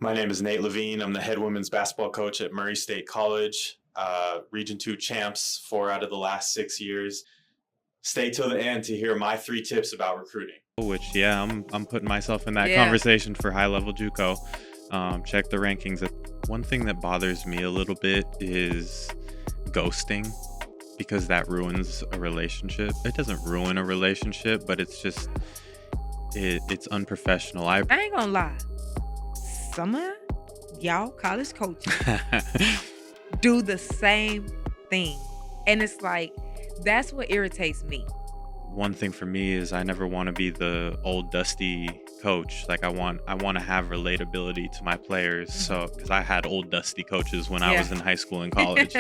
My name is Nate Levine. I'm the head women's basketball coach at Murray State College. Region 2 champs 4 out of the last 6 years. Stay till the end to hear my 3 tips about recruiting. Which, yeah, I'm putting myself in that Yeah. conversation for high level JUCO. Check the rankings. One thing that bothers me a little bit is ghosting, because that ruins a relationship. It doesn't ruin a relationship, but it's just it's unprofessional. I ain't gonna lie. Some of y'all college coaches do the same thing. And it's like, that's what irritates me. One thing for me is I never want to be the old dusty coach. Like I want to have relatability to my players. So because I had old dusty coaches when I was in high school and college.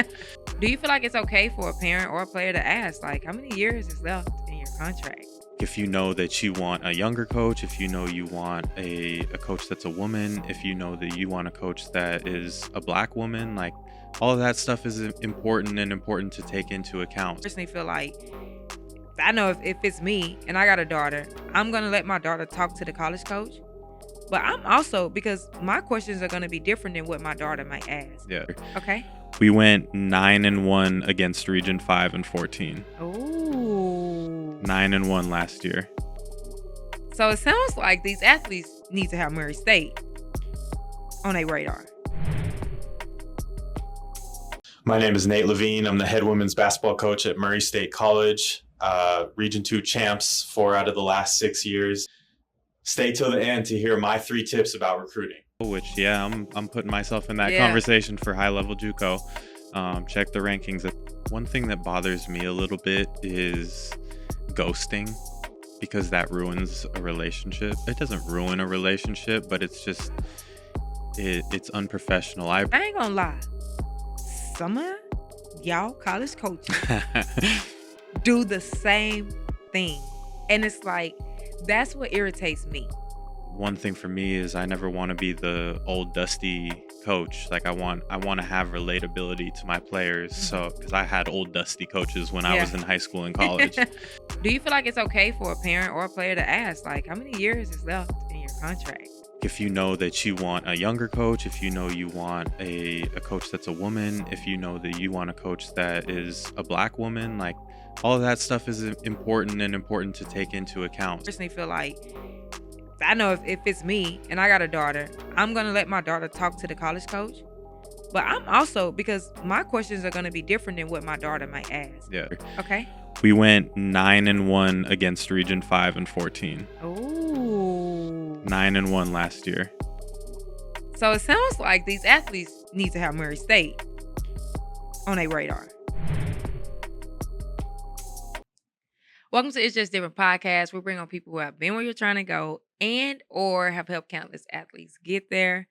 Do you feel like it's okay for a parent or a player to ask, like, how many years is left in your contract? If you know that you want a younger coach, if you know you want a coach that's a woman, if you know that you want a coach that is a black woman, like all of that stuff is important to take into account. I personally feel like, I know if it's me and I got a daughter, I'm going to let my daughter talk to the college coach. But I'm also, because my questions are going to be different than what my daughter might ask. Yeah. Okay. We went 9-1 against Region 5 and 14. Ooh. 9-1 last year. So it sounds like these athletes need to have Murray State on their radar. My name is Nate Levine. I'm the head women's basketball coach at Murray State College. Region 2 champs 4 out of the last 6 years. Stay till the end to hear my 3 tips about recruiting. Which, yeah, I'm putting myself in that conversation for high level JUCO. Check the rankings. One thing that bothers me a little bit is ghosting, because that ruins a relationship. It doesn't ruin a relationship, but it's just it's unprofessional. I ain't gonna lie. Some of y'all college coaches do the same thing. And it's like, that's what irritates me. One thing for me is I never want to be the old dusty coach. Like I want to have relatability to my players. So because I had old dusty coaches when I was in high school and college. Do you feel like it's okay for a parent or a player to ask, like, how many years is left in your contract? If you know that you want a younger coach, if you know you want a coach that's a woman, if you know that you want a coach that is a black woman, like all of that stuff is important to take into account. I personally feel like, I know if it's me and I got a daughter, I'm going to let my daughter talk to the college coach. But I'm also, because my questions are going to be different than what my daughter might ask. Yeah. Okay. We went 9-1 against Region 5 and 14. Ooh. 9-1 last year. So it sounds like these athletes need to have Murray State on their radar. Welcome to It's Just Different podcast. We bring on people who have been where you're trying to go and or have helped countless athletes get there.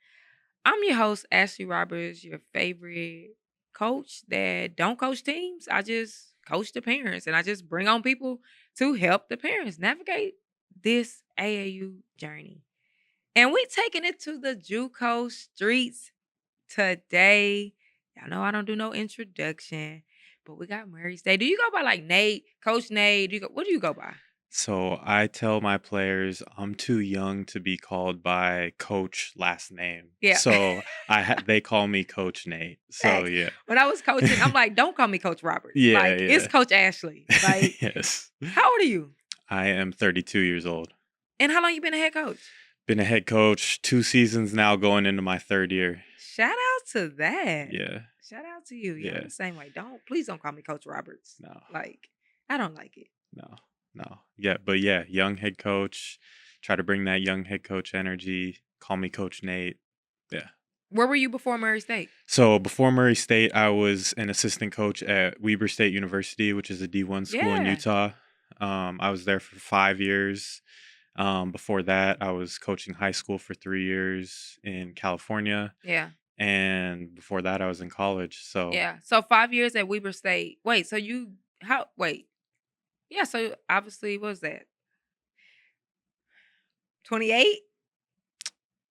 I'm your host, Ashley Roberts, your favorite coach that don't coach teams. I just coach the parents, and I just bring on people to help the parents navigate this AAU journey. And we taking it to the JUCO streets today. Y'all know I don't do no introduction, but we got Murray State. Do you go by like Nate, Coach Nate? What do you go by? So I tell my players I'm too young to be called by coach last name. Yeah. So they call me Coach Nate. So yeah. When I was coaching, I'm like, don't call me Coach Robert. Yeah, like, yeah. It's Coach Ashley. Like, Yes. How old are you? I am 32 years old. And how long you been a head coach? Been a head coach 2 seasons now, going into my 3rd year. Shout out to that. Yeah. Shout out to you. You're Yeah. the same way. Please don't call me Coach Roberts. No. Like, I don't like it. No. Yeah, but yeah, young head coach. Try to bring that young head coach energy. Call me Coach Nate. Yeah. Where were you before Murray State? So before Murray State, I was an assistant coach at Weber State University, which is a D1 school in Utah. I was there for 5 years. Before that, I was coaching high school for 3 years in California. Yeah. And before that, I was in college. So Yeah. So 5 years at Weber State. Wait, Yeah, so obviously, what was that? 28?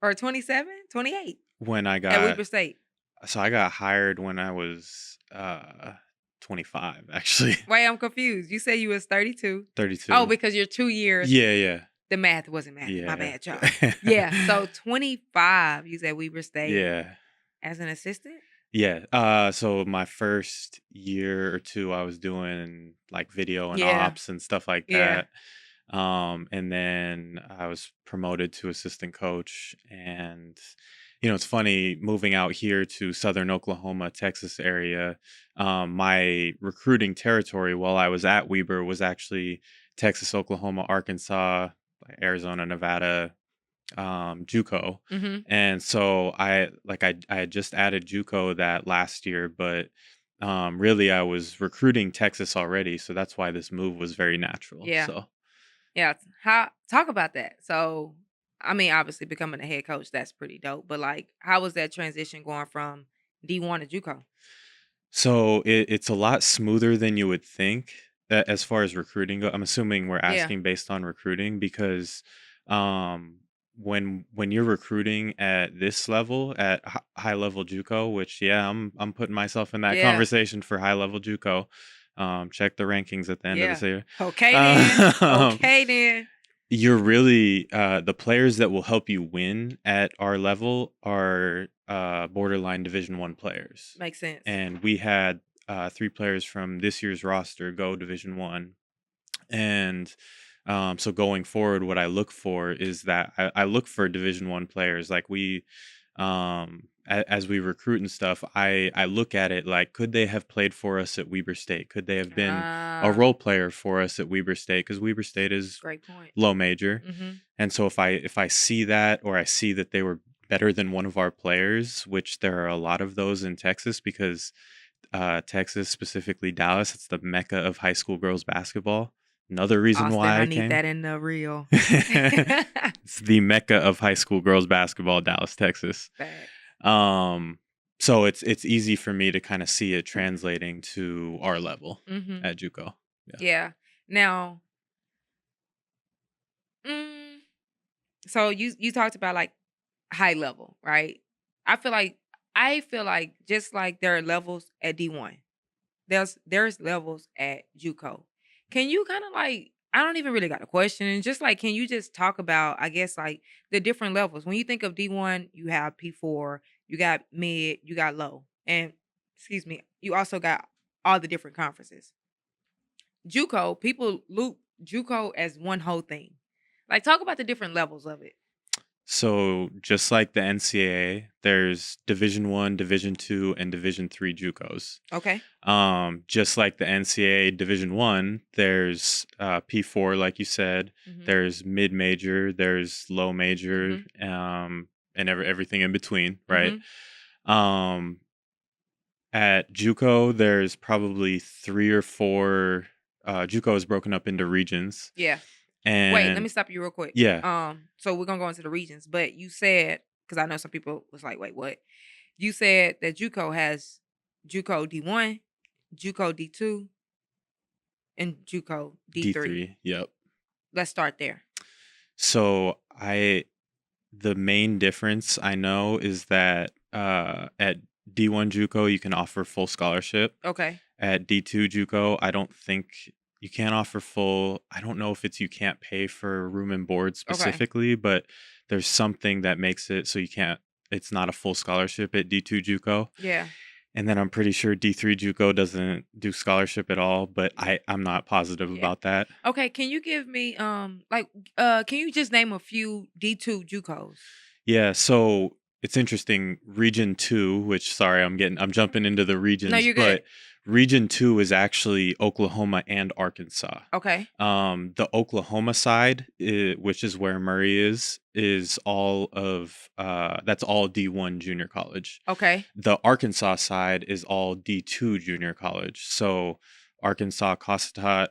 Or 27? 28 when I at Weber got State. so I got hired when I was 25, actually. Wait, I'm confused. You said you was 32. 32. Oh, because you're 2 years. Yeah. The math wasn't math. My Yeah. bad, y'all. Yeah. So 25, you said Weber State Yeah. as an assistant? Yeah. So my first year or two, I was doing like video and Yeah. ops and stuff like Yeah. that. And then I was promoted to assistant coach. And, it's funny moving out here to Southern Oklahoma, Texas area. My recruiting territory while I was at Weber was actually Texas, Oklahoma, Arkansas, Arizona, Nevada, JUCO. Mm-hmm. And so I had just added JUCO that last year, but really I was recruiting Texas already, so that's why this move was very natural. Yeah. So Yeah. Talk about that. So, I mean, obviously becoming a head coach, that's pretty dope. But like, how was that transition going from D1 to JUCO? so it's a lot smoother than you would think as far as recruiting go. I'm assuming we're Yeah. asking based on recruiting because um when you're recruiting at this level at high level JUCO, which I'm putting myself in that Yeah. conversation for high level JUCO. Check the rankings at the end of this Yeah. year. Okay then. Um, Okay then. you're really the players that will help you win at our level are borderline Division 1 players, Makes sense. and we had 3 players from this year's roster go Division 1. And so going forward, what I look for is that I look for Division 1 players. Like as we recruit and stuff, I look at it like, could they have played for us at Weber State? Could they have been a role player for us at Weber State? Because Weber State is Great point. low major. Mm-hmm. And so if I see that, or I see that they were better than one of our players, which there are a lot of those in Texas, because Texas, specifically Dallas, it's the mecca of high school girls basketball. Another reason Austin, why I I need came. that in the reel. It's the mecca of high school girls basketball, Dallas, Texas. Bad. So it's easy for me to kind of see it translating to our level Mm-hmm. at JUCO. Yeah. Now, so you talked about like high level, right? I feel like just like there are levels at D1, there's levels at JUCO. Can you kind of like, I don't even really got a question, just like, can you just talk about, I guess, like the different levels? When you think of D1, you have P4, you got mid, you got low, and excuse me, you also got all the different conferences. JUCO, people loop JUCO as one whole thing. Like, talk about the different levels of it. So just like the NCAA, there's Division 1, Division 2, and Division 3 JUCOs. Okay. Just like the NCAA Division 1, there's P4, like you said. Mhm. There's mid major, there's low major, and everything in between, right? At JUCO, there's probably 3 or 4. JUCO is broken up into regions. Yeah. And Wait, let me stop you real quick. Yeah. So we're gonna go into the regions, but you said, because I know some people was like, wait, what? You said that JUCO has JUCO D1, JUCO D2, and JUCO D3. D3. Yep. Let's start there. So the main difference I know is that at D1 JUCO you can offer full scholarship. Okay. At D2 JUCO, I don't think you can't offer full. I don't know if it's you can't pay for room and board specifically, but there's something that makes it so you can't. It's not a full scholarship at D2 JUCO. Yeah. And then I'm pretty sure D3 JUCO doesn't do scholarship at all, but I'm not positive about that. Okay, can you give me can you just name a few D2 JUCOs? Yeah, so it's interesting. Region 2, which sorry, I'm jumping into the regions, No, you're but good. Region 2 is actually Oklahoma and Arkansas. Okay. The Oklahoma side, which is where Murray is all of that's all D1 junior college. Okay. The Arkansas side is all D2 junior college. So Arkansas, Cossatot,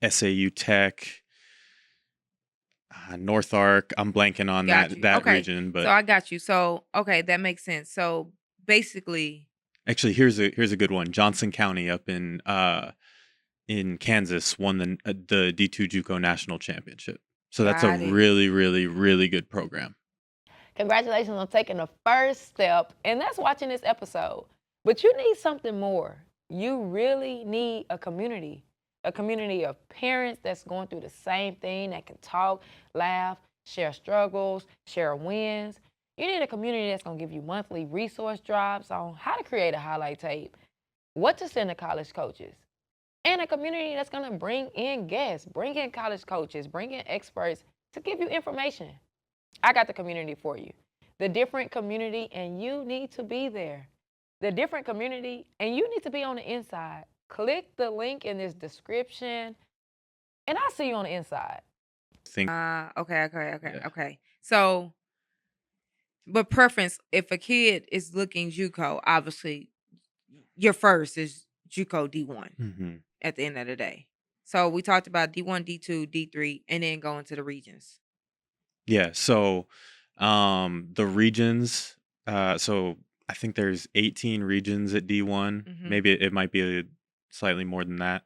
SAU Tech, North Ark. I'm blanking on that Okay. region, but So I got you. So okay, that makes sense. So basically, actually, here's a good one. Johnson County up in Kansas won the D2 JUCO national championship. So that's Got a it. really, really, really good program. Congratulations on taking the first step, and that's watching this episode. But you need something more. You really need a community. a community of parents that's going through the same thing, that can talk, laugh, share struggles, share wins. You need a community that's going to give you monthly resource drops on how to create a highlight tape, what to send to college coaches, and a community that's going to bring in guests, bring in college coaches, bring in experts to give you information. I got the community for you. The different community, and you need to be there. The different community, and you need to be on the inside. Click the link in this description, and I'll see you on the inside. Think Okay. So, but preference, if a kid is looking JUCO, obviously your first is JUCO D1 at the end of the day. So we talked about D1, D2, D3, and then going to the regions. Yeah. So the regions, so I think there's 18 regions at D1. Maybe it might be slightly more than that.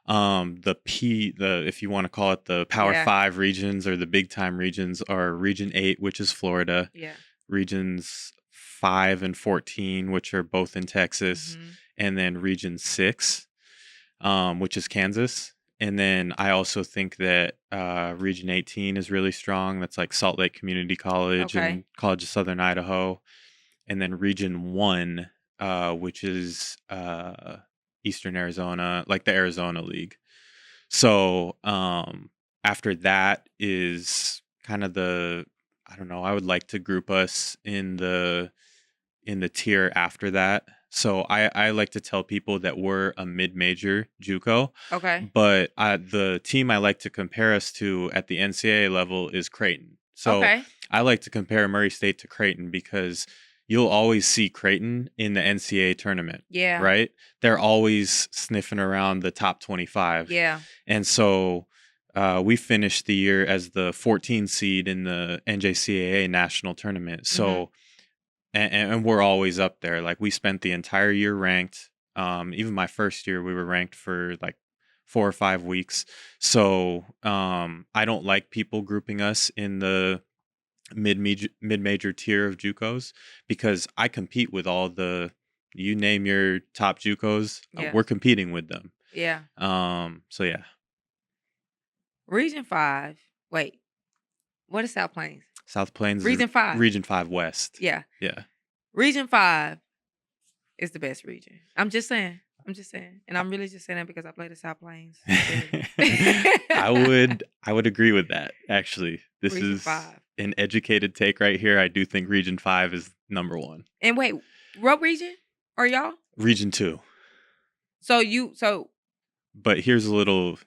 If you want to call it the Power 5 regions or the big time regions, are Region 8, which is Florida. Yeah. Regions 5 and 14, which are both in Texas, and then Region 6, which is Kansas. And then I also think that Region 18 is really strong. That's like Salt Lake Community College and College of Southern Idaho. And then Region 1, which is Eastern Arizona, like the Arizona League. So after that is kind of I don't know, I would like to group us in the tier after that. So I like to tell people that we're a mid-major JUCO. Okay. But the team I like to compare us to at the NCAA level is Creighton. So I like to compare Murray State to Creighton because you'll always see Creighton in the NCAA tournament. Yeah. Right? They're always sniffing around the top 25. Yeah. And so we finished the year as the 14 seed in the NJCAA national tournament. So and we're always up there. Like we spent the entire year ranked. Even my first year, we were ranked for like 4 or 5 weeks. So I don't like people grouping us in the mid-major tier of JUCOs because I compete with all you name your top JUCOs. We're competing with them. Yeah. So yeah. Region 5. Wait. What is South Plains? South Plains. Region 5. Region 5 West. Yeah. Yeah. Region 5 is the best region. I'm just saying. And I'm really just saying that because I played the South Plains. I would agree with that, actually. This Region is 5. An educated take right here. I do think Region 5 is number 1. And wait, what region are y'all? Region 2. But here's a little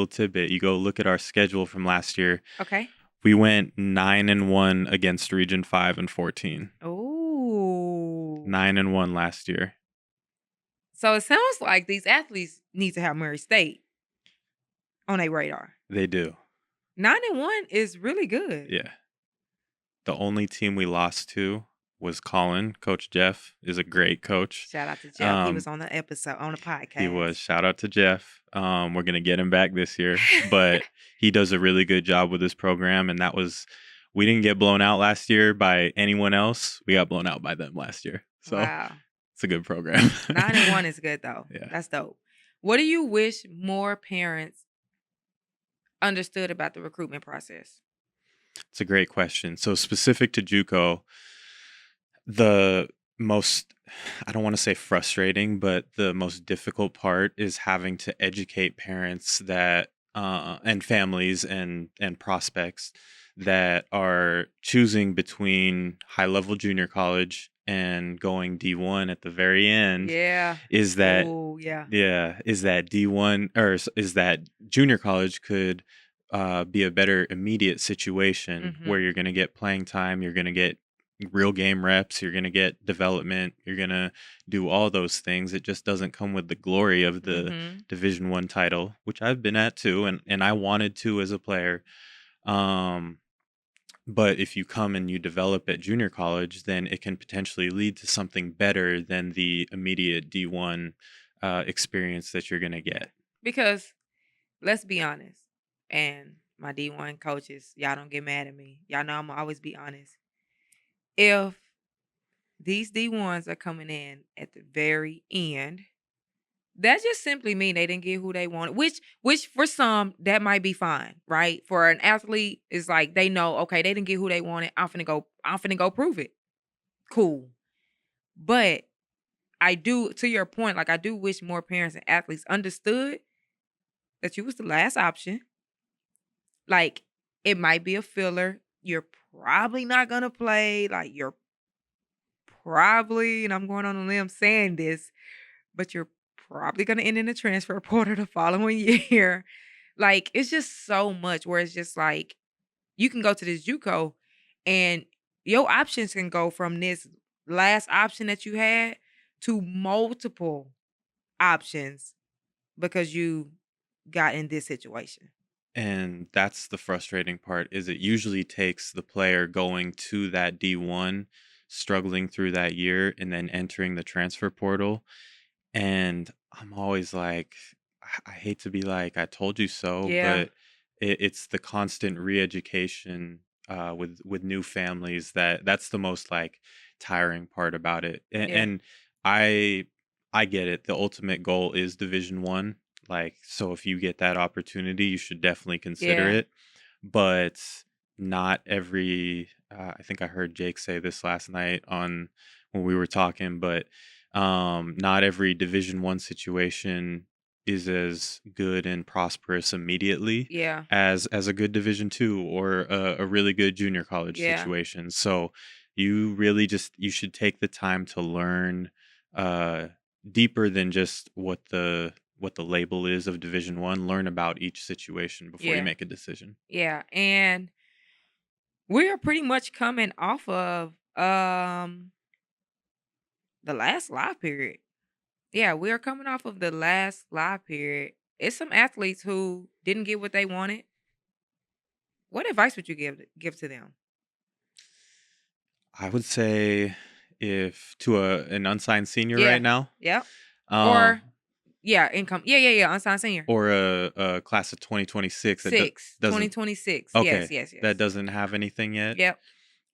tidbit. You go look at our schedule from last year. Okay. We went 9-1 against Region 5 and 14. Oh. 9-1 last year. So it sounds like these athletes need to have Murray State on their radar. They do. 9-1 is really good. Yeah. The only team we lost to was Colin. Coach Jeff is a great coach. Shout out to Jeff. He was on the episode, on the podcast. He was. Shout out to Jeff. We're going to get him back this year. But he does a really good job with this program. And we didn't get blown out last year by anyone else. We got blown out by them last year. So wow. It's a good program. 9-1 is good, though. Yeah. That's dope. What do you wish more parents understood about the recruitment process? It's a great question. So specific to JUCO, the most, I don't want to say frustrating, but the most difficult part is having to educate parents that and families and prospects that are choosing between high-level junior college and going D1 at the very end. Yeah. Is that is that D1 or is that junior college could be a better immediate situation where you're going to get playing time, you're going to get real game reps, you're going to get development, you're going to do all those things. It just doesn't come with the glory of the Division I title, which I've been at too, and I wanted to as a player. But if you come and you develop at junior college, then it can potentially lead to something better than the immediate D1 experience that you're going to get. Because let's be honest, and my D1 coaches, y'all don't get mad at me. Y'all know I'm going to always be honest. If these D1s are coming in at the very end, that just simply mean they didn't get who they wanted, which for some that might be fine, right? For an athlete, it's like they know, okay, they didn't get who they wanted. I'm finna go prove it. Cool. But I do, to your point, like I do wish more parents and athletes understood that you was the last option. Like it might be a filler. You're probably not gonna play. Like you're probably, and I'm going on a limb saying this, but you're probably gonna end in the transfer portal the following year. Like it's just so much where it's just like you can go to this JUCO and your options can go from this last option that you had to multiple options because you got in this situation. And that's the frustrating part is it usually takes the player going to that D1, struggling through that year, and then entering the transfer portal. And I'm always like, I hate to be like, I told you so, Yeah. but it's the constant re-education with new families that's the most like tiring part about it. And, Yeah. and I get it. The ultimate goal is Division 1. Like, so if you get that opportunity, you should definitely consider Yeah. it. But not every. I think I heard Jake say this last night on when we were talking, but not every Division 1 situation is as good and prosperous immediately Yeah. as a good Division 2 or a really good junior college Yeah. situation. So you really just you should take the time to learn deeper than just what the label is of Division 1. Learn about each situation before you Yeah. make a decision. Yeah. And we are pretty much coming off of the last live period. Yeah, we are coming off of the last live period. It's some athletes who didn't get what they wanted. What advice would you give to them? I would say if to an unsigned senior Yeah. right now, Yep. um, Or yeah, income. Yeah. Unsigned senior. or a class of 2026 that doesn't 2026. okay, Yes. that doesn't have anything yet. Yep.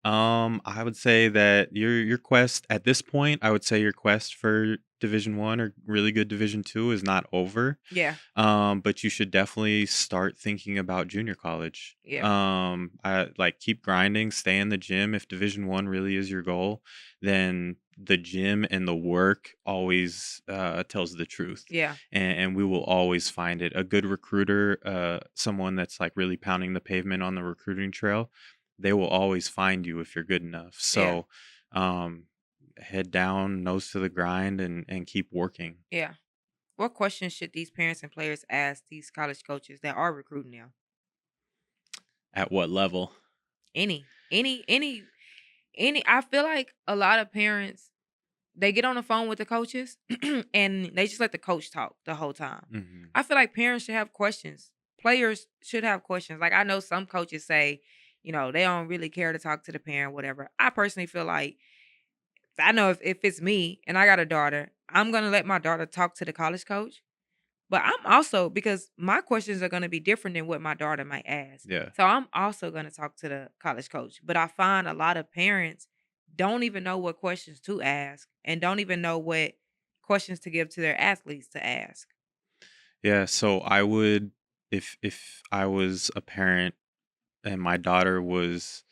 I would say that your quest at this point, I would say your quest for Division 1 or really good Division 2 is not over. Yeah. But you should definitely start thinking about junior college. Yeah. I like keep grinding, stay in the gym. If Division 1 really is your goal, then the gym and the work always tells the truth. Yeah. And we will always find it. A good recruiter, someone that's like really pounding the pavement on the recruiting trail, they will always find you if you're good enough. Yeah. So head down, nose to the grind, and keep working. Yeah. What questions should these parents and players ask these college coaches that are recruiting now? At what level? Any. I feel like a lot of parents, they get on the phone with the coaches and they just let the coach talk the whole time. Hmm. I feel like parents should have questions. Players should have questions. Like I know some coaches say, they don't really care to talk to the parent, whatever. I personally feel like I know if it's me and I got a daughter, I'm gonna let my daughter talk to the college coach. But I'm also, because my questions are gonna be different than what my daughter might ask. Yeah. So I'm also gonna talk to the college coach. But I find a lot of parents don't even know what questions to ask and don't even know what questions to give to their athletes to ask. Yeah, so I would if I was a parent and my daughter was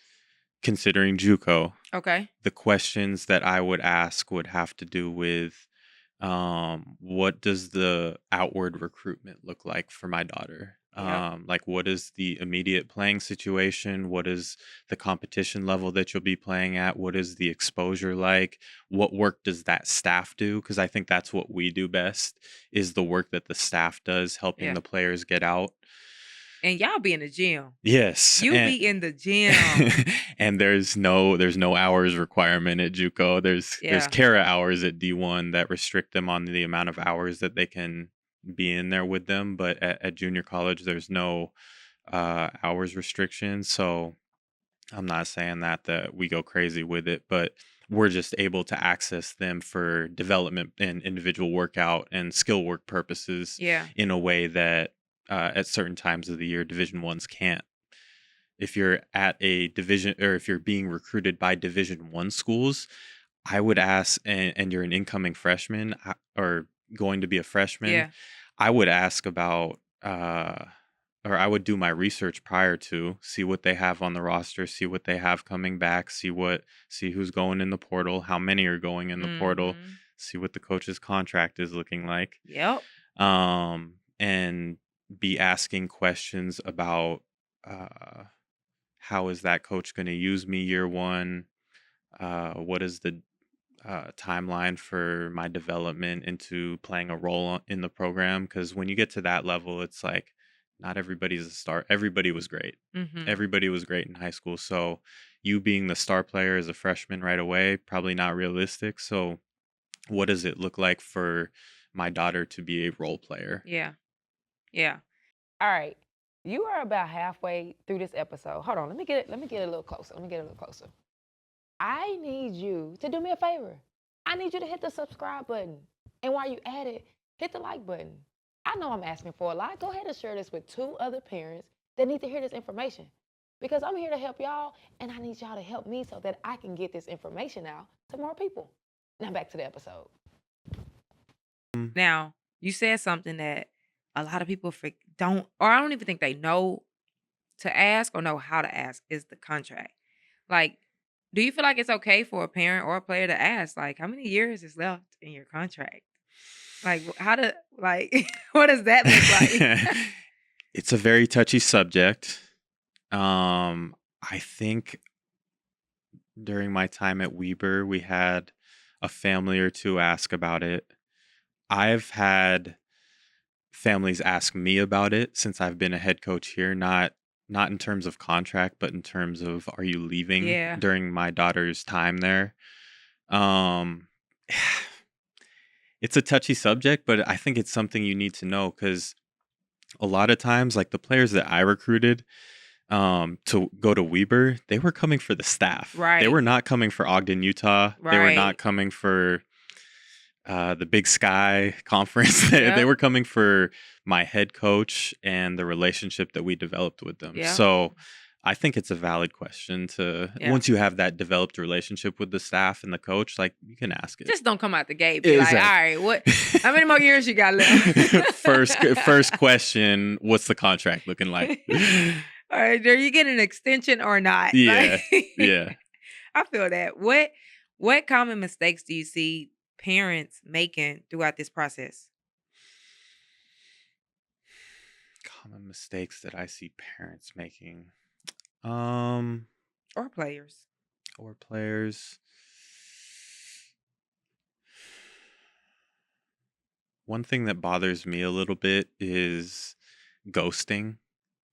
considering JUCO, Okay. the questions that I would ask would have to do with what does the outward recruitment look like for my daughter? Yep. Like what is the immediate playing situation? What is the competition level that you'll be playing at? What is the exposure like? What work does that staff do? Because I think that's what we do best is the work that the staff does, helping Yeah. the players get out. And y'all be in the gym. Yes. You and- be in the gym. and there's no hours requirement at JUCO. There's Yeah. Kara hours at D1 that restrict them on the amount of hours that they can be in there with them. But at junior college, there's no hours restriction. So I'm not saying that we go crazy with it, but we're just able to access them for development and individual workout and skill work purposes Yeah. in a way that at certain times of the year Division 1s can't. If you're at a division or if you're being recruited by Division 1 schools, I would ask, and you're an incoming freshman or going to be a freshman, Yeah. I would ask about, or I would do my research prior to see what they have on the roster, see what they have coming back, see who's going in the portal, how many are going in the portal, Mhm. see what the coach's contract is looking like, Yep. and be asking questions about how is that coach going to use me year one? What is the timeline for my development into playing a role in the program? Because when you get to that level, it's like not everybody's a star. Everybody was great. Mhm. Everybody was great in high school. So you being the star player as a freshman right away, probably not realistic. So what does it look like for my daughter to be a role player? Yeah. Yeah. All right. You are about halfway through this episode. Hold on. Let me get a little closer. Let me get a little closer. I need you to do me a favor. I need you to hit the subscribe button. And while you at it, hit the like button. I know I'm asking for a lot. Go ahead and share this with 2 other parents that need to hear this information. Because I'm here to help y'all, and I need y'all to help me so that I can get this information out to more people. Now back to the episode. Now, you said something that a lot of people don't, or I don't even think they know to ask or know how to ask, is the contract. Like, do you feel like it's okay for a parent or a player to ask, like, how many years is left in your contract? Like, what does that look like? It's a very touchy subject. I think during my time at Weber, we had a family or two ask about it. I've had families ask me about it since I've been a head coach here, not in terms of contract, but in terms of are you leaving Yeah. during my daughter's time there. Um it's a touchy subject, but I think it's something you need to know because a lot of times, like the players that I recruited to go to Weber, they were coming for the staff. They Right. were not coming for Ogden, Utah. They were not Right. coming for the Big Sky conference. They Yep. were coming for my head coach and the relationship that we developed with them. Yeah. So I think it's a valid question to Yeah. once you have that developed relationship with the staff and the coach, like you can ask it. Just don't come out the gate. Be like, all Exactly. right, how many more years you got left? First question, what's the contract looking like? All right, are you getting an extension or not? Yeah. Like, Yeah. I feel that. What common mistakes do you see parents making throughout this process? Common mistakes that I see parents making. Or Or players? players. One thing that bothers me a little bit is ghosting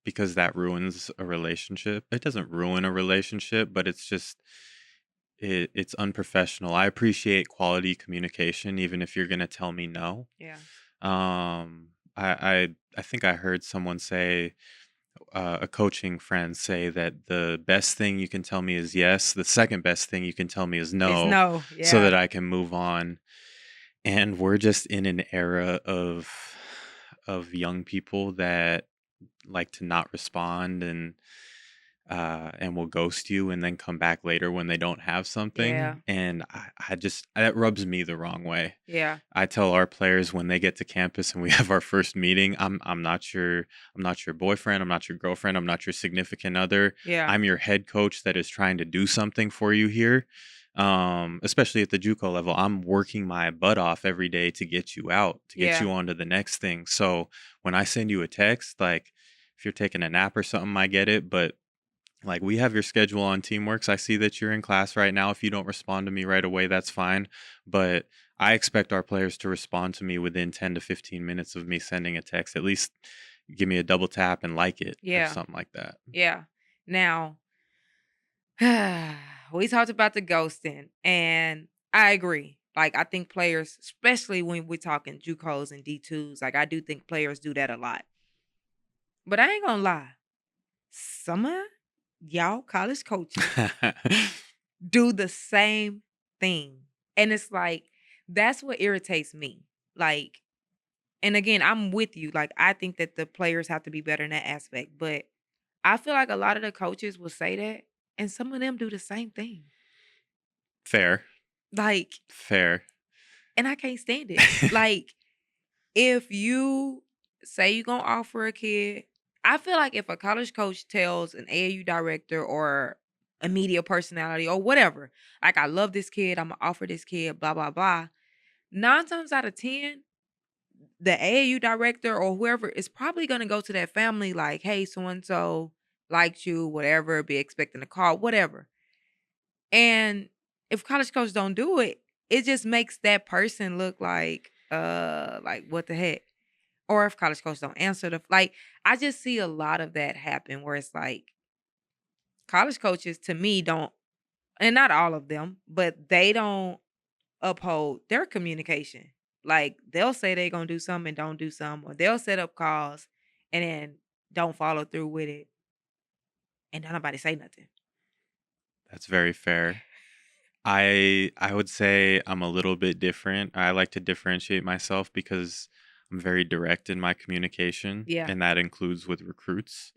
because that ruins a relationship. It doesn't ruin a relationship, but it's just it's unprofessional. I appreciate quality communication even if you're going to tell me no. Yeah. I think I heard someone say a coaching friend say that the best thing you can tell me is yes. The second best thing you can tell me is It's no, no. so that Yeah. I can move on. And we're just in an era of young people that like to not respond and will ghost you and then come back later when they don't have Yeah. something. And I just that rubs me the wrong way. Yeah. I tell our players when they get to campus and we have our first meeting, I'm not your boyfriend, I'm not your girlfriend, I'm not your significant other. Yeah. I'm your head coach that is trying to do something for you here. Especially at the JUCO level, I'm working my butt off every day to get you out, to get Yeah. you on to the next thing. So when I send you a text, like if you're taking a nap or something, I get it, but like we have your schedule on Teamworks. I see that you're in class right now. If you don't respond to me right away, that's fine. But I expect our players to respond to me within 10 to 15 minutes of me sending a text. At least give me a double tap and like it or Yeah. something like that. Yeah. Now, we talked about the ghosting, and I agree. Like, I think players, especially when we're talking JUCOs and D2s, like I do think players do that a lot. But I ain't gonna lie, some of y'all college coaches do the same thing. And it's like, that's what irritates me. Like, and again, I'm with you. Like, I think that the players have to be better in that aspect. But I feel like a lot of the coaches will say that, and some of them do the same thing. Fair. Like, Fair. and I can't stand it. Like, if you say you're gonna offer a kid, I feel like if a college coach tells an AAU director or a media personality or whatever, like I love this kid, I'm gonna offer this kid, blah blah blah. 9 times out of 10, the AAU director or whoever is probably gonna go to that family like, hey, so and so liked you, whatever, be expecting a call, whatever. And if college coaches don't do it, it just makes that person look like what the heck? Or if college coaches don't answer I just see a lot of that happen where it's like college coaches to me don't, and not all of them, but they don't uphold their communication. Like they'll say they're gonna do something and don't do something, or they'll set up calls and then don't follow through with it, and don't nobody say nothing. That's very fair. I would say I'm a little bit different. I like to differentiate myself because I'm very direct in my communication, Yeah. and that includes with recruits.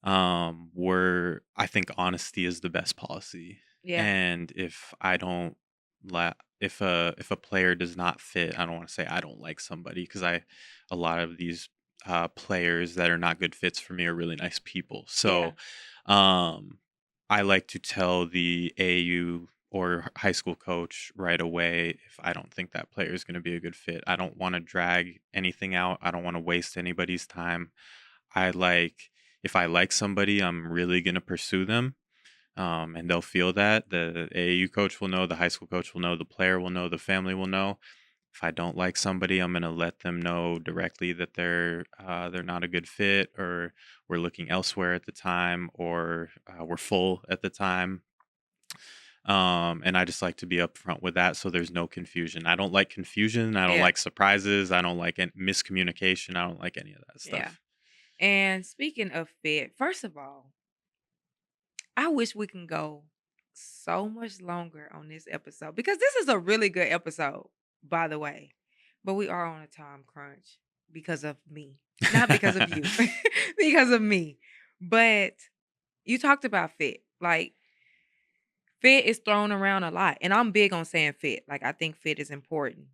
Where I think honesty is the best policy. Yeah. And if I don't if a player does not fit, I don't want to say I don't like somebody, because a lot of these players that are not good fits for me are really nice people. So I like to tell the AU or high school coach right away if I don't think that player is going to be a good fit. I don't want to drag anything out. I don't want to waste anybody's time. If I like somebody, I'm really going to pursue them. And they'll feel that. The AAU coach will know, the high school coach will know, the player will know, the family will know. If I don't like somebody, I'm going to let them know directly that they're not a good fit, or we're looking elsewhere at the time, or we're full at the time. And I just like to be upfront with that, so there's no confusion. I don't like confusion. I don't Yeah. like surprises. I don't like miscommunication. I don't like any of that stuff. Yeah. And speaking of fit, first of all, I wish we can go so much longer on this episode because this is a really good episode, by the way. But we are on a time crunch because of me, not because of you, because of me. But you talked about fit. Like, fit is thrown around a lot. And I'm big on saying fit. Like, I think fit is important.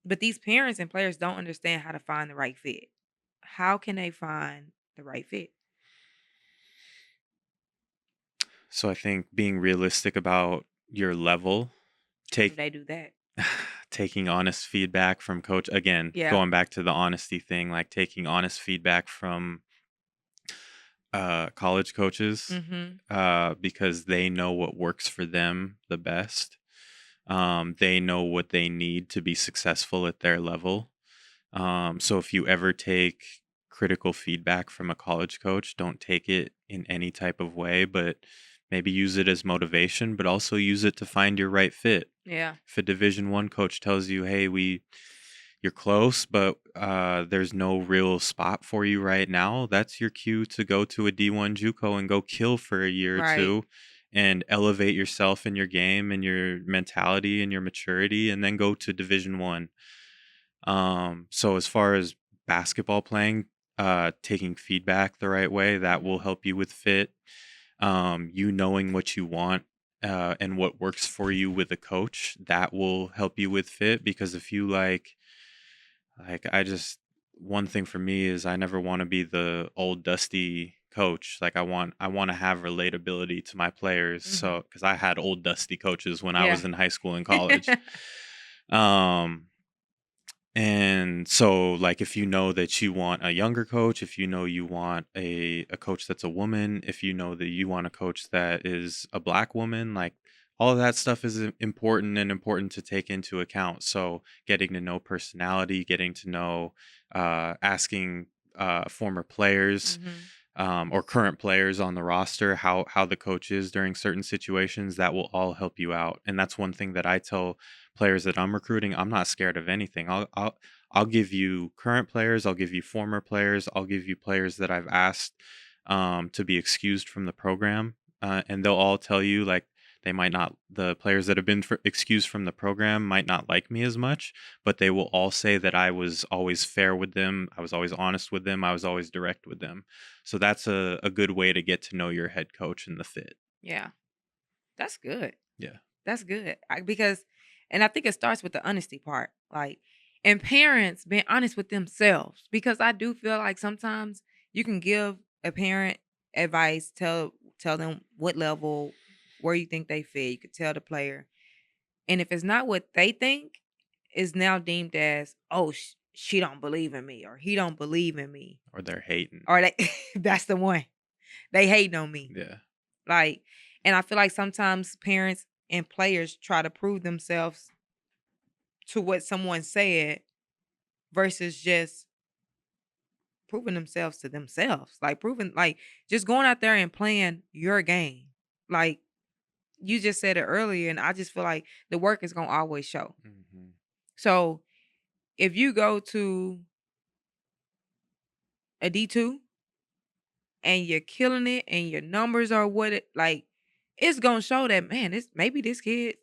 But these parents and players don't understand how to find the right fit. How can they find the right fit? So I think being realistic about your level, How do they do that? taking honest feedback from coach, again, Yeah. going back to the honesty thing, like taking honest feedback from college coaches, because they know what works for them the best. They know what they need to be successful at their level. So if you ever take critical feedback from a college coach, don't take it in any type of way, but maybe use it as motivation, but also use it to find your right fit. Yeah. If a Division I coach tells you, hey, you're close, but there's no real spot for you right now, that's your cue to go to a D1 JUCO and go kill for a year or two and elevate yourself in your game and your mentality and your maturity, and then go to Division I. So as far as basketball playing, taking feedback the right way, that will help you with fit. You knowing what you want and what works for you with a coach, that will help you with fit. Because if you one thing for me is I never want to be the old dusty coach. Like I want to have relatability to my players. So because I had old dusty coaches when I was in high school and college. And so, like, if you know that you want a younger coach, if you know you want a coach that's a woman, if you know that you want a coach that is a Black woman, like, all of that stuff is important to take into account. So getting to know personality, getting to know, asking former players or current players on the roster how the coach is during certain situations, that will all help you out. And that's one thing that I tell players that I'm recruiting. I'm not scared of anything. I'll give you current players, I'll give you former players, I'll give you players that I've asked to be excused from the program, and they'll all tell you, like, they might not, the players that have been excused from the program might not like me as much, but they will all say that I was always fair with them, I was always honest with them, I was always direct with them. So that's a good way to get to know your head coach and the fit. Yeah. That's good. Yeah. That's good. And I think it starts with the honesty part. Like, And parents being honest with themselves, because I do feel like sometimes you can give a parent advice, tell them what level, where you think they fit. You could tell the player, and if it's not what they think, is now deemed as, oh, she don't believe in me, or he don't believe in me, Or they're hating. or they that's the one, they hating on me. Yeah. Like, and I feel like sometimes parents and players try to prove themselves to what someone said versus just proving themselves to themselves. Like proving, like just going out there and playing your game. Like you just said it earlier, and I just feel like the work is gonna always show. Mm-hmm. So if you go to a D2 and you're killing it and your numbers are what it like, it's gonna show that, man, maybe this kid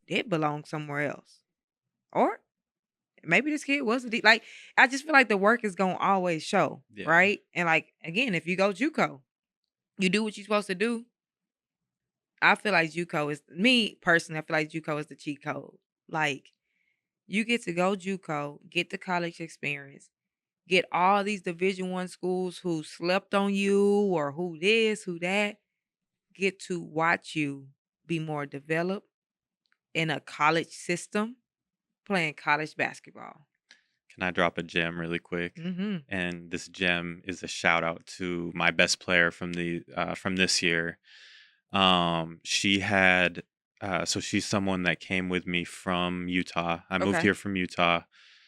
did belong somewhere else. Or maybe this kid was like, I just feel like the work is gonna always show, Yeah. right? And like again, if you go JUCO, you do what you're supposed to do. I feel like JUCO is, me personally, I feel like JUCO is the cheat code. Like you get to go JUCO, get the college experience, get all these Division I schools who slept on you or who this, who that, get to watch you be more developed in a college system playing college basketball. Can I drop a gem really quick? Mm-hmm. And this gem is a shout out to my best player from this year. She had so she's someone that came with me from Utah. I moved Okay. here from Utah.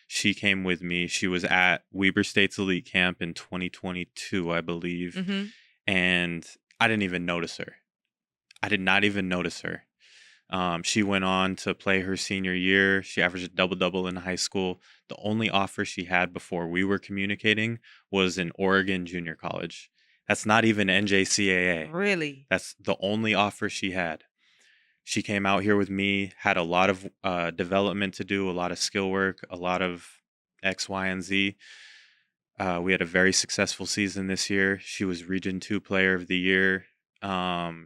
She came with me. She was at Weber State's elite camp in 2022, I believe. Mm-hmm. And I didn't even notice her. I did not even notice her. She went on to play her senior year. She averaged a double-double in high school. The only offer she had before we were communicating was an Oregon junior college. That's not even NJCAA. Really? That's the only offer she had. She came out here with me, had a lot of development to do, a lot of skill work, a lot of X, Y, and Z. We had a very successful season this year. She was Region 2 Player of the Year.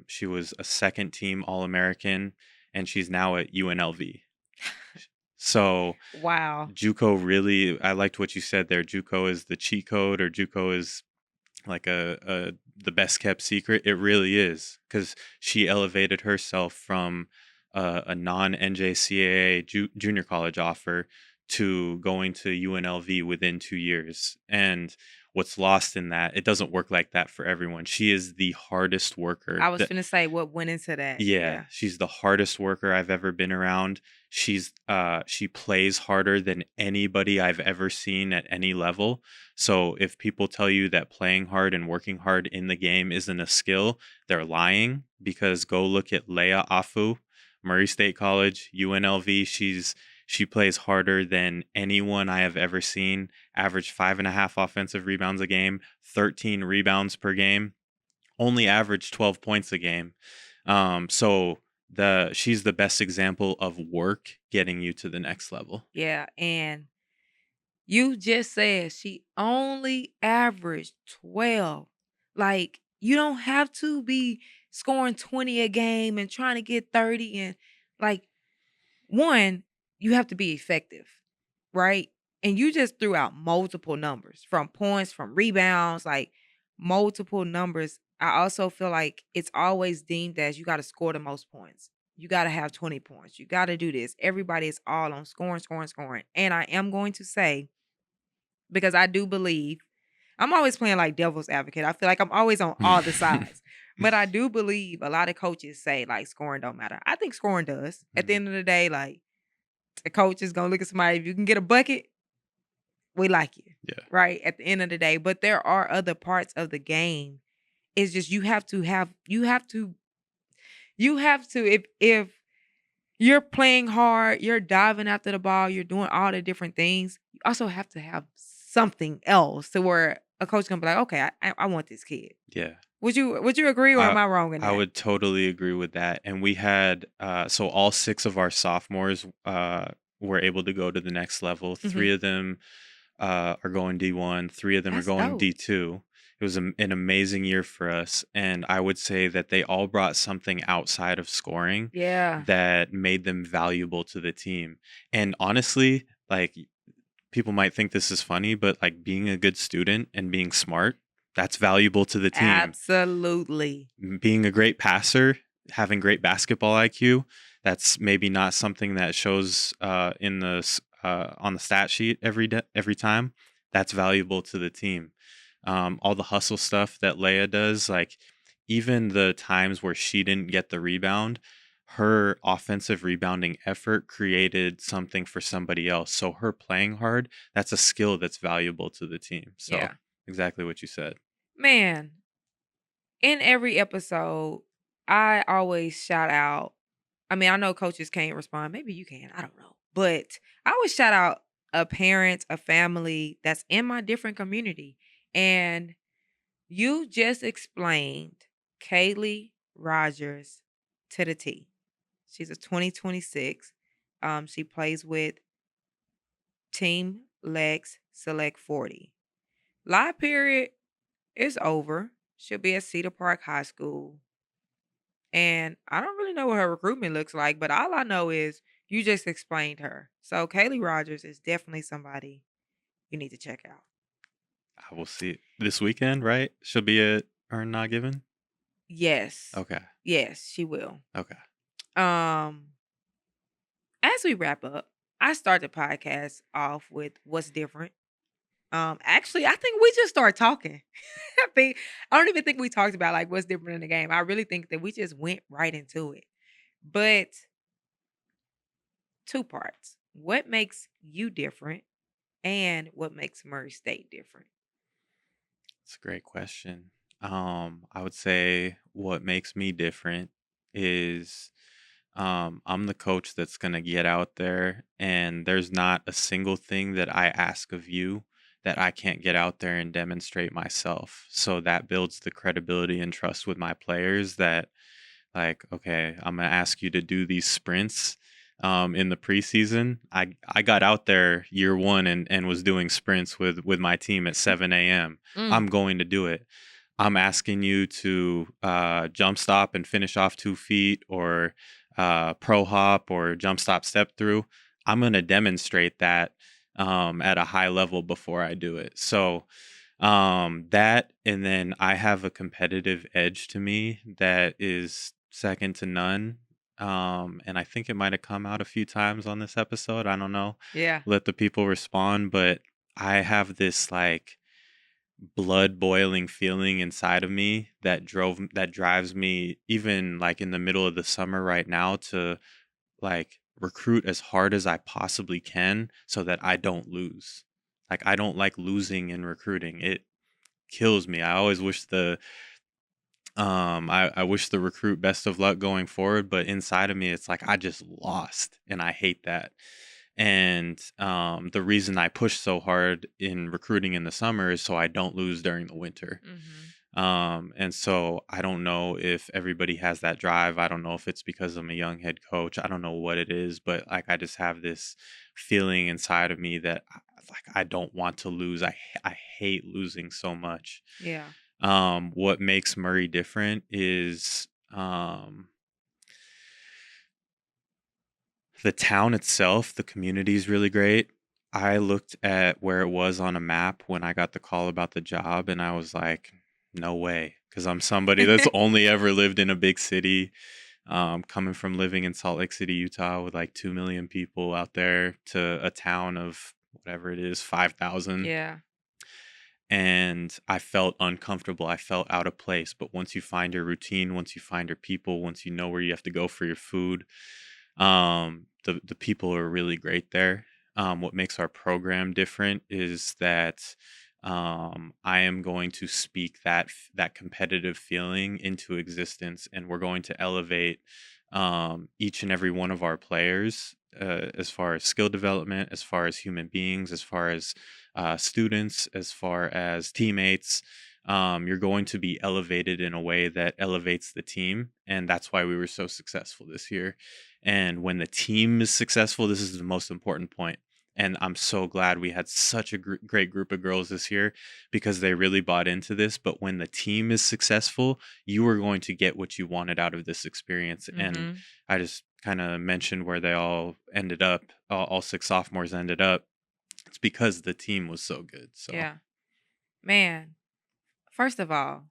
She was a second team All-American, and she's now at UNLV. So Wow. JUCO really, I liked what you said there. JUCO is the cheat code, or JUCO is like the best kept secret. It really is, because she elevated herself from a non-NJCAA junior college offer to going to UNLV within 2 years. And what's lost in that, it doesn't work like that for everyone. She is the hardest worker. I was finna say what went into that. Yeah, she's the hardest worker I've ever been around. She plays harder than anybody I've ever seen at any level. So if people tell you that playing hard and working hard in the game isn't a skill, they're lying, because go look at Leia Afu, Murray State College, UNLV. She plays harder than anyone I have ever seen. Averaged 5.5 offensive rebounds a game, 13 rebounds per game, only averaged 12 points a game. So she's the best example of work getting you to the next level. Yeah, and you just said she only averaged 12. Like, you don't have to be scoring 20 a game and trying to get 30. And like, one, you have to be effective, right? And you just threw out multiple numbers, from points, from rebounds, like multiple numbers. I also feel like it's always deemed as you got to score the most points. You got to have 20 points. You got to do this. Everybody is all on scoring, scoring, scoring. And I am going to say, because I do believe, I'm always playing like devil's advocate. I feel like I'm always on all the sides. But I do believe a lot of coaches say like scoring don't matter. I think scoring does. At the end of the day, like, a coach is gonna look at somebody. If you can get a bucket, we like you. Yeah. Right? At the end of the day. But there are other parts of the game. It's just you have to if you're playing hard, you're diving after the ball, you're doing all the different things, you also have to have something else to where a coach can be like, okay, I want this kid. Yeah. Would you agree, or am I wrong in that? I would totally agree with that. And we had so all 6 of our sophomores were able to go to the next level. 3 of them are going D1. 3 of them That's are going dope. D2. It was an amazing year for us. And I would say that they all brought something outside of scoring Yeah. that made them valuable to the team. And honestly, like, people might think this is funny, but like being a good student and being smart, that's valuable to the team. Absolutely. Being a great passer, having great basketball IQ, that's maybe not something that shows on the stat sheet every time. That's valuable to the team. All the hustle stuff that Leia does, like even the times where she didn't get the rebound, her offensive rebounding effort created something for somebody else. So her playing hard, that's a skill that's valuable to the team. So Yeah. exactly what you said. Man, in every episode, I always shout out. I mean, I know coaches can't respond. Maybe you can. I don't know. But I always shout out a parent, a family that's in my different community. And you just explained Kaylee Rogers to the T. She's a 2026. She plays with Team Lex Select 40. Live period is over. She'll be at Cedar Park High School. And I don't really know what her recruitment looks like, but all I know is you just explained her. So Kaylee Rogers is definitely somebody you need to check out. I will see it this weekend, right? She'll be at Earn Not Given. Yes. Okay. Yes, she will. Okay. As we wrap up, I start the podcast off with what's different. Actually, I think we just start talking. I don't even think we talked about like what's different in the game. I really think that we just went right into it. But 2 parts. What makes you different and what makes Murray State different? It's a great question. I would say what makes me different is I'm the coach that's going to get out there, and there's not a single thing that I ask of you that I can't get out there and demonstrate myself. So that builds the credibility and trust with my players that, like, okay, I'm going to ask you to do these sprints. In the preseason, I got out there year one and was doing sprints with my team at 7 a.m. I'm going to do it. I'm asking you to jump stop and finish off 2 feet, or pro hop or jump stop step through. I'm going to demonstrate that at a high level before I do it. So that, and then I have a competitive edge to me that is second to none. And I think it might have come out a few times on this episode. I don't know. Yeah. Let the people respond, but I have this like blood boiling feeling inside of me that drives me, even like in the middle of the summer right now, to like recruit as hard as I possibly can so that I don't lose. Like I don't like losing in recruiting. It kills me. I always wish I wish the recruit best of luck going forward, but inside of me it's like I just lost and I hate that. And the reason I push so hard in recruiting in the summer is so I don't lose during the winter. And so I don't know if everybody has that drive. I don't know if it's because I'm a young head coach. I don't know what it is, but like I just have this feeling inside of me that I don't want to lose. I hate losing so much. Yeah. What makes Murray different is the town itself. The community is really great. I looked at where it was on a map when I got the call about the job, and I was like, no way, because I'm somebody that's only ever lived in a big city, coming from living in Salt Lake City, Utah, with like 2 million people out there, to a town of whatever it is, 5,000. Yeah. And I felt uncomfortable. I felt out of place. But once you find your routine, once you find your people, once you know where you have to go for your food, the people are really great there. What makes our program different is that I am going to speak that competitive feeling into existence, and we're going to elevate each and every one of our players, as far as skill development, as far as human beings, as far as students, as far as teammates. You're going to be elevated in a way that elevates the team, and that's why we were so successful this year. And when the team is successful, this is the most important point. And I'm so glad we had such a great group of girls this year, because they really bought into this. But when the team is successful, you are going to get what you wanted out of this experience. And I just kind of mentioned where they all ended up, all 6 sophomores ended up. it's because the team was so good. So Yeah. Man, first of all,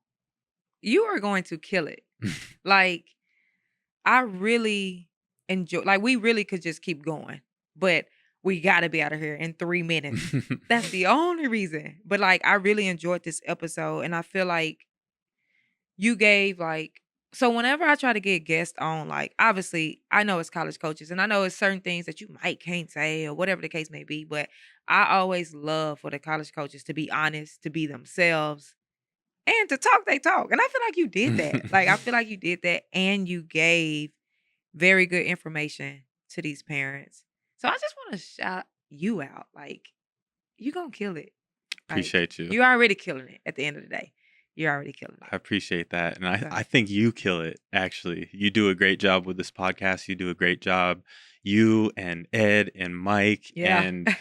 you are going to kill it. Like, I really enjoy, like, we really could just keep going, but we got to be out of here in 3 minutes. That's the only reason. But, like, I really enjoyed this episode, and I feel like you gave, like, so whenever I try to get guests on, like, obviously, I know it's college coaches, and I know it's certain things that you might can't say or whatever the case may be, but I always love for the college coaches to be honest, to be themselves, and to talk they talk. And I feel like you did that. Like, I feel like you did that, and you gave very good information to these parents. So I just want to shout you out. Like, you gonna kill it. Like, appreciate you. you're already killing it at the end of the day. You're already killing I it. appreciate that. And I, So, I think you kill it, actually. You do a great job with this podcast. You do a great job. You and Ed and Mike yeah. and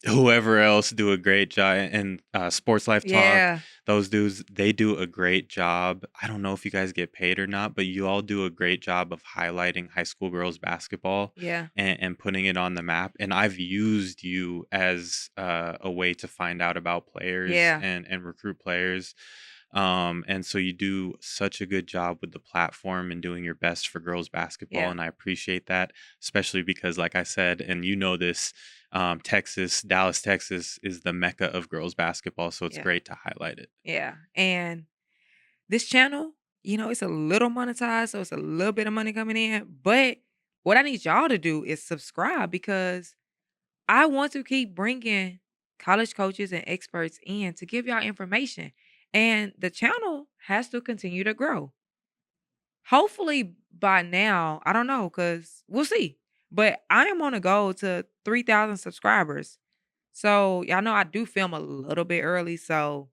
whoever else do a great job. And Sports Life Talk, Yeah. those dudes, they do a great job. I don't know if you guys get paid or not, but you all do a great job of highlighting high school girls basketball Yeah. and putting it on the map. And I've used you as a way to find out about players Yeah. and recruit players. And so you do such a good job with the platform and doing your best for girls basketball. Yeah. And I appreciate that, especially because, like I said, and you know this, Dallas, Texas is the mecca of girls basketball. So it's Yeah. great to highlight it. Yeah. And this channel, it's a little monetized, so it's a little bit of money coming in. But what I need y'all to do is subscribe, because I want to keep bringing college coaches and experts in to give y'all information. And the channel has to continue to grow. Hopefully by now, I don't know, because we'll see. But I am on a goal to 3,000 subscribers. So y'all know I do film a little bit early. So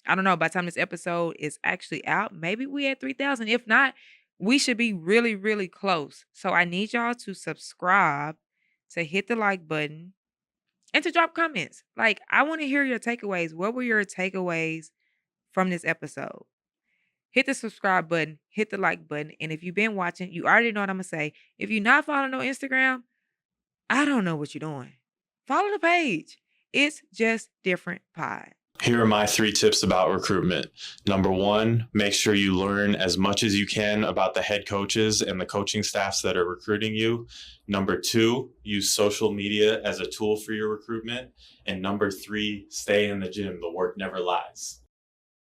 I don't know, by the time this episode is actually out, maybe we at 3,000. If not, we should be really, really close. So I need y'all to subscribe, to hit the like button, and to drop comments. Like, I want to hear your takeaways. What were your takeaways from this episode? Hit the subscribe button, hit the like button. And if you've been watching, you already know what I'm going to say. If you're not following on Instagram, I don't know what you're doing. Follow the page. It's Just Different Pod. Here are my 3 tips about recruitment. Number 1, make sure you learn as much as you can about the head coaches and the coaching staffs that are recruiting you. Number 2, use social media as a tool for your recruitment. And number 3, stay in the gym. The work never lies.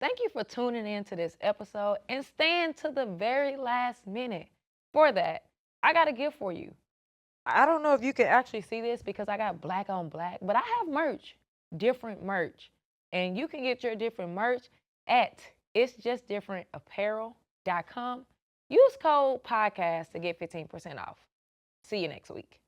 Thank you for tuning in to this episode and staying to the very last minute. For that, I got a gift for you. I don't know if you can actually see this because I got black on black, but I have merch, different merch. And you can get your different merch at itsjustdifferentapparel.com. Use code podcast to get 15% off. See you next week.